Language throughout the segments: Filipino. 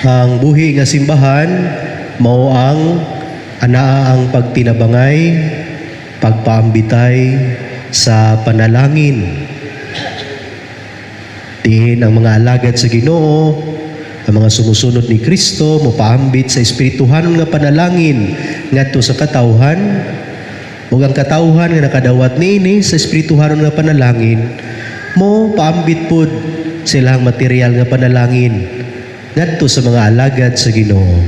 Ang buhi nga simbahan mao ang anaa ang pagtinabangay, pagpaambitay sa panalangin. Diin ang mga alagad sa Ginoo, ang mga sumusunod ni Kristo mopaambit sa espirituhanon nga panalangin ngadto sa katawhan, ug ang katawhan nga nakadawat niini sa espirituhanon nga panalangin mo paambit pud silang material nga panalangin ngadto sa mga alagad sa Ginoo.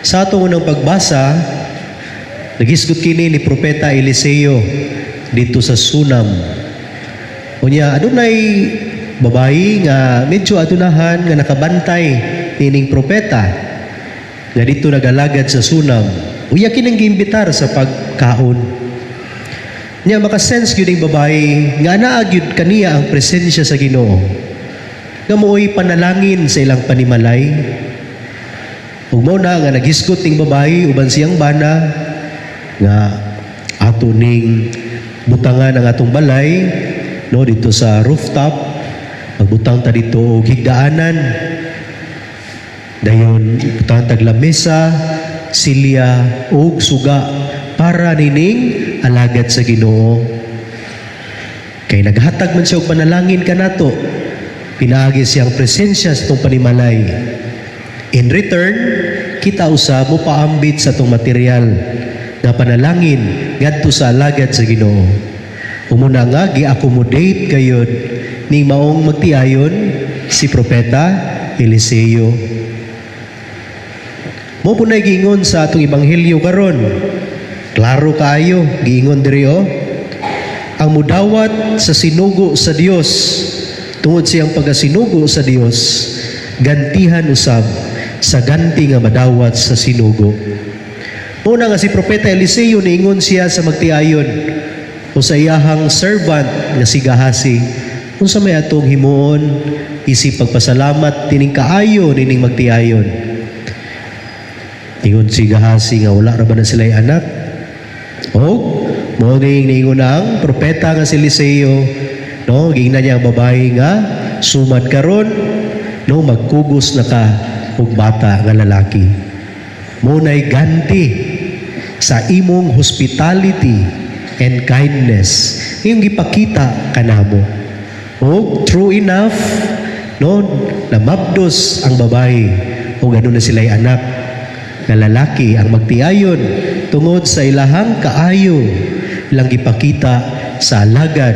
Sa atong unang pagbasa, nagisgot kini ni Propeta Eliseo dito sa Sunam. Unya, adunay babayi nga medyo adunahan nga nakabantay nining propeta nga dito nagalagad sa Sunam. Uya kining giimbitar sa pagkaon. Nya makasense gyud ning babayi nga anaa gyud kaniya ang presensya sa Ginoo. Nga mooy panalangin sa ilang panimalay. Ug mao na nga nagisgot ning babayi uban siyang bana nga ato ning butangan ang atong balay no dito sa rooftop. Magbutang ta dito og higdaanan. Dayon butang tag lamesa, silya ug suga para nining alagad sa Ginoo. Kay naghatag man siya og panalangin kanato. Pinaagi siyang presensya sa itong panimalay. In return, kita usab mo paambit sa itong material na panalangin ngadto sa alagad sa Ginoo. Umuna nga, gi-accommodate kayod ni maong magtiayon si Propeta Eliseo. Mo po na giingon sa atong Ebanghelyo karon. Klaro kaayo, giingon diri o. Ang mudawat sa sinugo sa Dios tungod siyang pagasinugo sa Dios, gantihan usab sa ganti nga madawat sa sinugo. Una nga si Propeta Eliseo niingon siya sa magtiayon o sa iyahang servant nga si Gahasi, kung sa may atong himuon, isip pagpasalamat tining kaayo nining magtiayon. Ingon si Gahasi nga wala ra ba na sila'y anak? O, mo niingon ang propeta nga si Eliseo, no, gingna niya ang babae nga sumad karon, no, magkugos na ka og bata nga lalaki. Munay ganti sa imong hospitality and kindness iyong gipakita kanamo. O true enough, no, na mabdos ang babae o gano'n na sila'y anak nga lalaki ang magtiayon tungod sa ilahang kaayo lang gipakita sa alagad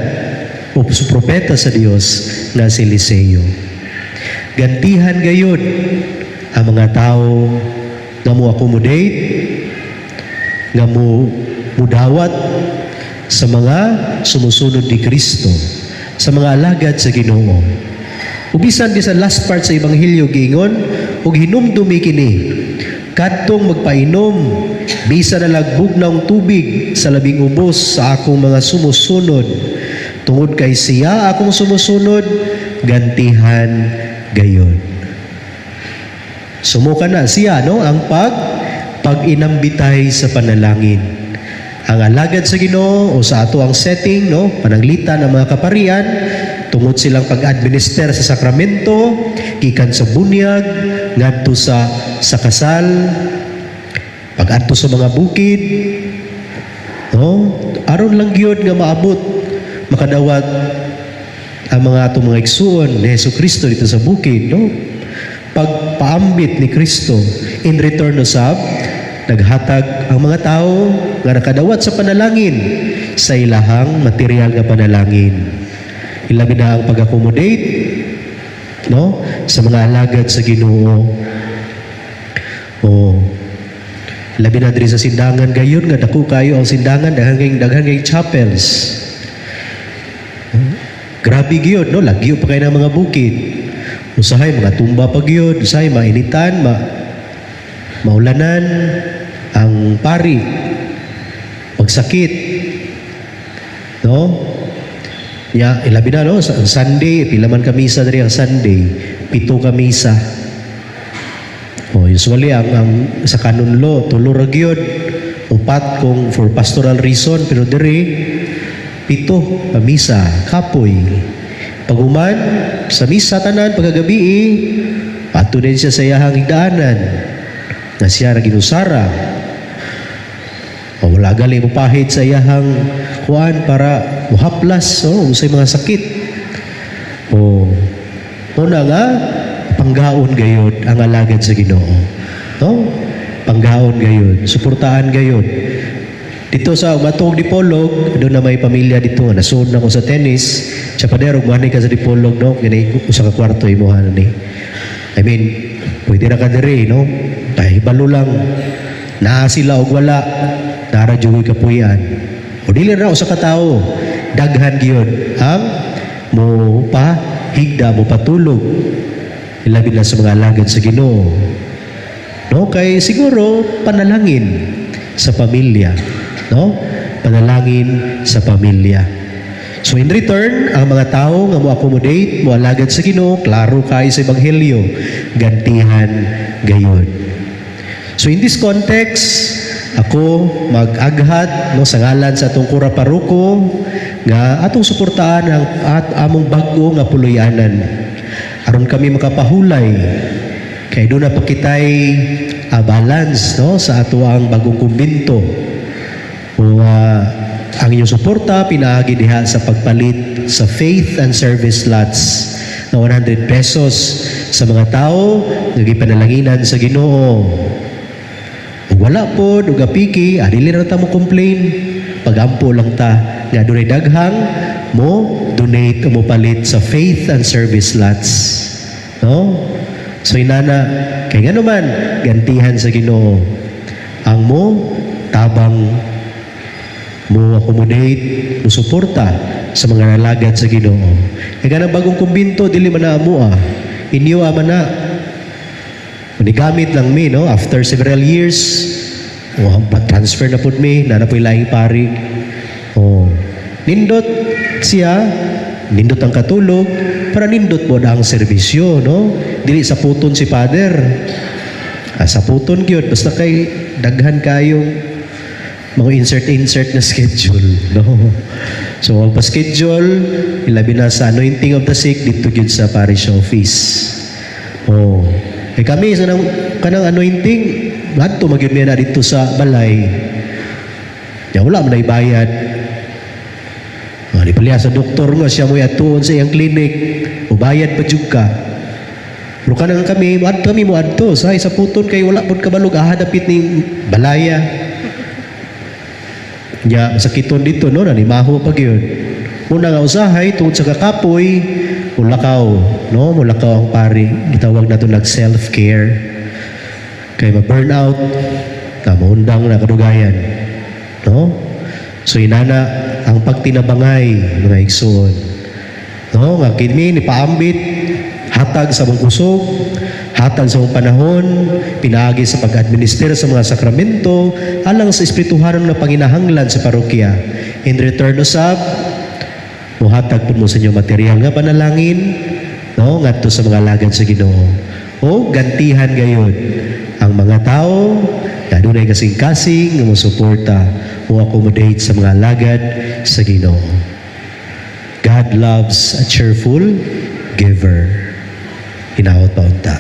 o sa propeta sa Dios na si Eliseo. Gantihan gayud ang mga tao nga mo accommodate, nga mo mudawat sa mga sumusunod ni Kristo, sa mga alagad sa Ginoo. Ug bisan di sa last part sa Ebanghelyo giingon, ug hinumdumi kini kadtong magpainom bisan na lagbog ng tubig sa labing ubos sa akong mga sumusunod. Tungod kay siya akong sumusunod, gantihan gayon. Sumuka na siya, no, ang pag-inambitay sa panalangin. Ang alagad sa Ginoo o sa ato ang setting, no, pananglitan ng mga kaparian, tungod silang pag-administer sa sakramento, gikan sa bunyag, ngadto sa kasal, pag-adto sa mga bukid, no, aron lang gyud nga maabot makadawat ang mga atong mga igsuon ni Jesucristo dito sa bukid, no? Pagpaambit ni Kristo in return usab naghatag ang mga tao nga nakadawat sa panalangin sa ilahang material nga panalangin. Ilabi na ang pag-accommodate, no, sa mga alagad sa Ginoo. O labi na diri sa sindangan gayon nga dako kayo ang sindangan, daghang chapels. Grabe gyud, no, lagyo pa kay ng mga bukid. Usahay mga tumba pa gyud, usahay mainitan, maulanan ang pari, pagsakit, no. Ya, ilabi na, no, sa Sunday, pila man ka misa diri ang Sunday, 7 ka misa. O usually ang sa canon law, 3 ra gyud, 4 kung for pastoral reason, pero diri 7 ka misa, kapoy. Paguman sa misa tanan pagkagabi, 4 Ato din siya sa iyahang higdaanan na siya na ginusara. O wala gali mo pahid sa iyahang kuan para muhaplas sa mga sakit. O una nga panggaon gayud ang alagad sa Ginoo. No? Panggaon gayud, suportahan gayud. Dito sa Matog Dipolog, doon na may pamilya dito nga nasud na ko sa tennis. Siya pa derog manay ka sa Dipolog, no? Ganay ko sa kwarto imuhan ni. I mean, pwede na ka diri, no? Tay balo lang. Naa sila og wala. Dara jugoy kapuyan. O dili ra usa ka tawo. Daghan gyud ang mo pa higda mo patulog. Ilabi na sa mga alagad sa Ginoo. No, kay siguro panalangin sa pamilya, no? Panalangin sa pamilya. So in return, ang mga tao nga mo accommodate, mo alagad sa Ginoo, klaro kay sa ebanghelyo, gantihan gayon. So in this context, ako mag-aghat no sa ngalan sa atong Kura Paruko nga atong suportahan ang among bag-o nga puloy-anan. Aron kami makapahulay kay doon na pakitay balance no sa ato ang bagong kumbinto. O ang inyong suporta pinaagi diha sa pagpalit sa faith and service lots na 100 pesos sa mga tao nga gipanalanginan sa Ginoo. Ug wala pod ug apiki, dili ra ta mo complain. Pagampo lang ta nga dunay daghang mo donate o mo palit sa faith and service lots. No? So inana, kay nga naman, gantihan sa Ginoo. Ang mo, tabang mo accommodate, mo suporta sa mga nalagad sa Ginoo. Kaya nga bagong kumbinto, dili man na mo inyo man na. Manigamit lang mi, no? After several years, transfer na po mi, na po'y laing pari. Nindot siya, nindot ang katulog, para nindot mo na ang serbisyo, no? Dili sa puton si Father. Sa puton gyud basta kay daghan kayong mga insert na schedule, no? So ang pa-schedule, ilabi na sa anointing of the sick dito gyud sa parish office. Eh kami sa kanang anointing, ngadto magyud mi na dito sa balay. Ya wala man bayad. Di pala sa doktor nga siya mo atuon sa iyang klinik, ubayad pa jud ka. Pero kanang kami mo adto sa puton kay wala pud kabalog ahadapit ning balaya. Ya sakiton dito no nanimaho pa gyud. Una nga usahay tungod sa kakapoy, mulakaw, no? Mulakaw ang pari. Gitawag nato nag self-care. Kay ma-burnout, maundang na kadugayan. No? So inana ang pagtinabangay mga igsoon. No, nga kini ni paambit hatag sa mong kusog, hatag sa mong panahon, pinaagi sa pag-administer sa mga sakramento, alang sa espirituhanong na panginahanglan sa parokya. In return usab, muhatag po mo sa inyo material nga panalangin, no, ngadto sa mga alagad sa Ginoo. O gantihan gayon ang mga tao na dunay kasing-kasing nga mosuporta o accommodate sa mga alagad sa Ginoo. God loves a cheerful giver. Hinaot pa unta.